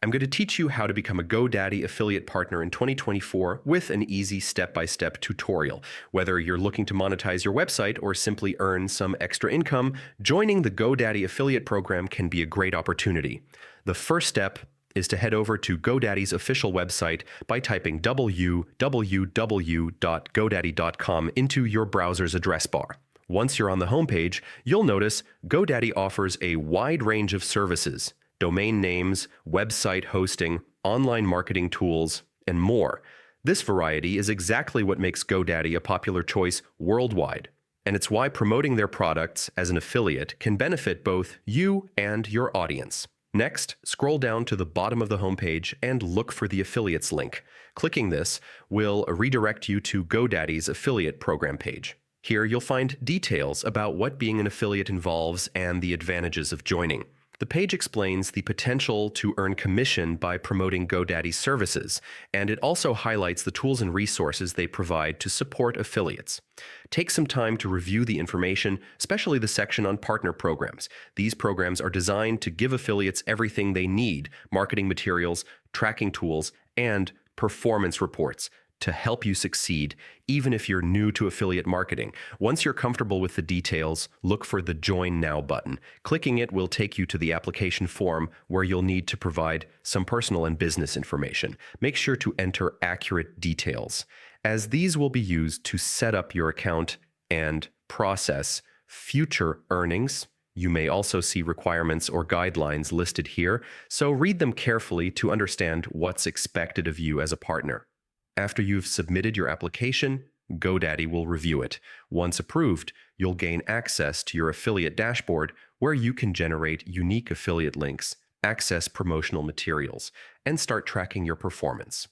I'm going to teach you how to become a GoDaddy affiliate partner in 2024 with an easy step-by-step tutorial. Whether you're looking to monetize your website or simply earn some extra income, joining the GoDaddy affiliate program can be a great opportunity. The first step is to head over to GoDaddy's official website by typing www.godaddy.com into your browser's address bar. Once you're on the homepage, you'll notice GoDaddy offers a wide range of services: domain names, website hosting, online marketing tools, and more. This variety is exactly what makes GoDaddy a popular choice worldwide, and it's why promoting their products as an affiliate can benefit both you and your audience. Next, scroll down to the bottom of the homepage and look for the affiliates link. Clicking this will redirect you to GoDaddy's affiliate program page. Here you'll find details about what being an affiliate involves and the advantages of joining. The page explains the potential to earn commission by promoting GoDaddy's services, and it also highlights the tools and resources they provide to support affiliates. Take some time to review the information, especially the section on partner programs. These programs are designed to give affiliates everything they need: marketing materials, tracking tools, and performance reports to help you succeed, even if you're new to affiliate marketing. Once you're comfortable with the details, look for the Join Now button. Clicking it will take you to the application form where you'll need to provide some personal and business information. Make sure to enter accurate details, as these will be used to set up your account and process future earnings. You may also see requirements or guidelines listed here, so read them carefully to understand what's expected of you as a partner. After you've submitted your application, GoDaddy will review it. Once approved, you'll gain access to your affiliate dashboard where you can generate unique affiliate links, access promotional materials, and start tracking your performance.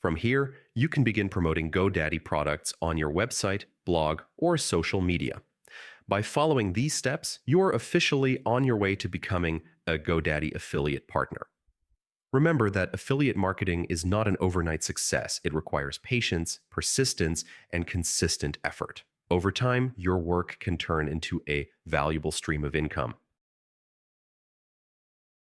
From here, you can begin promoting GoDaddy products on your website, blog, or social media. By following these steps, you're officially on your way to becoming a GoDaddy affiliate partner. Remember that affiliate marketing is not an overnight success. It requires patience, persistence, and consistent effort. Over time, your work can turn into a valuable stream of income.